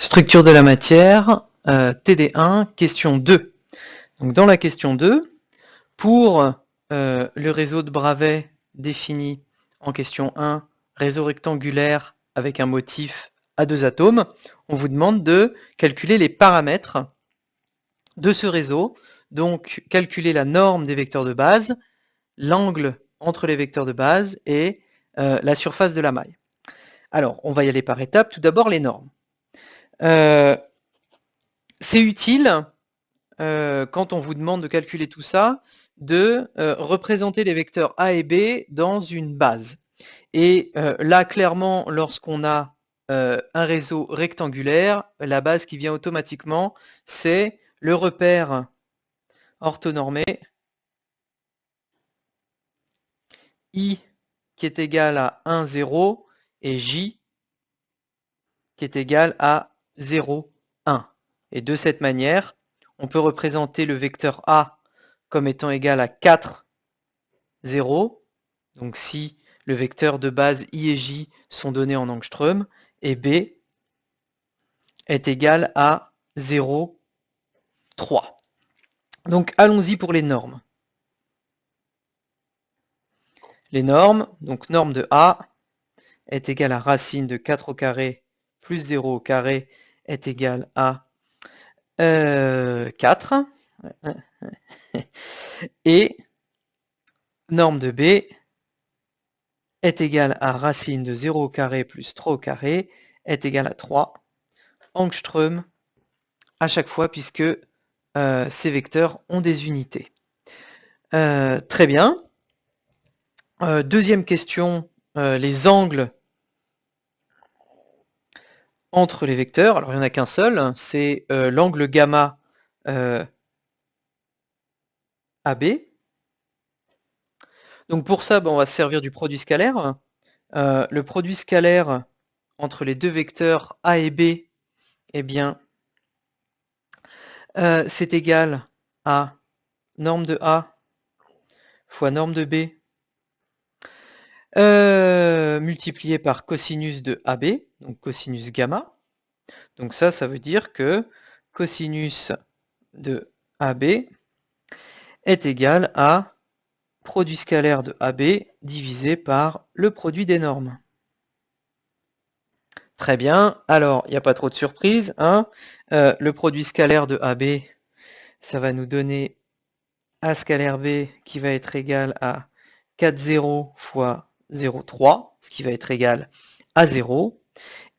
Structure de la matière, TD1, question 2. Donc dans la question 2, pour le réseau de Bravais défini en question 1, réseau rectangulaire avec un motif à 2 atomes, on vous demande de calculer les paramètres de ce réseau, donc calculer la norme des vecteurs de base, l'angle entre les vecteurs de base et la surface de la maille. Alors, on va y aller par étapes. Tout d'abord, les normes. C'est utile, quand on vous demande de calculer tout ça, de représenter les vecteurs A et B dans une base. Et là, clairement, lorsqu'on a un réseau rectangulaire, la base qui vient automatiquement, c'est le repère orthonormé I qui est égal à 1, 0 et J qui est égal à 0, 1. Et de cette manière, on peut représenter le vecteur A comme étant égal à 4, 0. Donc si le vecteur de base I et J sont donnés en angstrom, et B est égal à 0, 3. Donc allons-y pour les normes. Les normes, donc norme de A est égale à racine de 4 au carré plus 0 au carré est égal à 4. Et norme de B est égale à racine de 0 au carré plus 3 au carré est égal à 3 angstrom à chaque fois puisque ces vecteurs ont des unités. Très bien. Deuxième question, les angles entre les vecteurs. Alors il n'y en a qu'un seul, c'est l'angle gamma AB. Donc pour ça, on va se servir du produit scalaire. Le produit scalaire entre les deux vecteurs A et B, eh bien, c'est égal à norme de A fois norme de B multiplié par cosinus de AB, donc cosinus gamma. Donc ça veut dire que cosinus de AB est égal à produit scalaire de AB divisé par le produit des normes. Très bien, alors il n'y a pas trop de surprise, hein. Le produit scalaire de AB, ça va nous donner A scalaire B qui va être égal à 4, 0 fois 0,3, ce qui va être égal à 0.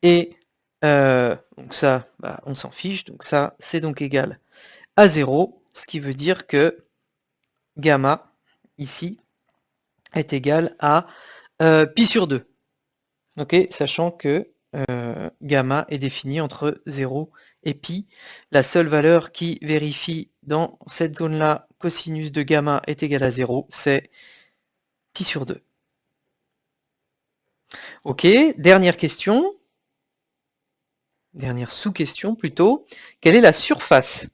Et donc ça, on s'en fiche, donc ça, c'est donc égal à 0, ce qui veut dire que gamma, ici, est égal à pi sur 2. Ok, sachant que gamma est défini entre 0 et pi. La seule valeur qui vérifie dans cette zone-là cosinus de gamma est égal à 0, c'est pi sur 2. Ok, dernière question. Dernière sous-question plutôt. Quelle est la surface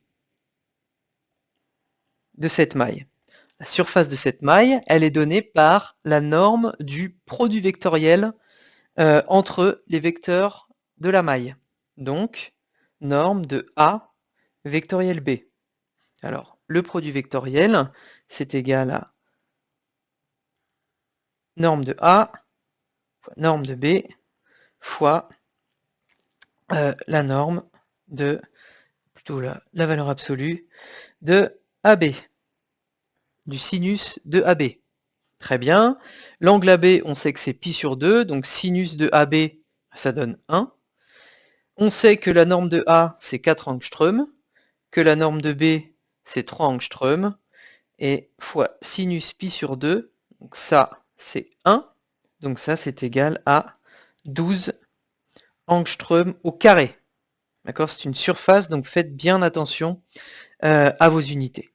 de cette maille? La surface de cette maille, elle est donnée par la norme du produit vectoriel entre les vecteurs de la maille. Donc, norme de A vectoriel B. Alors, le produit vectoriel, c'est égal à norme de A fois norme de B fois la norme de, plutôt la valeur absolue, de AB, du sinus de AB. Très bien. L'angle AB, on sait que c'est pi sur 2, donc sinus de AB, ça donne 1. On sait que la norme de A, c'est 4 angstrom, que la norme de B, c'est 3 angstrom, et fois sinus pi sur 2, donc ça, c'est 1, donc ça, c'est égal à 12 angstrom au carré. D'accord, c'est une surface, donc faites bien attention à vos unités.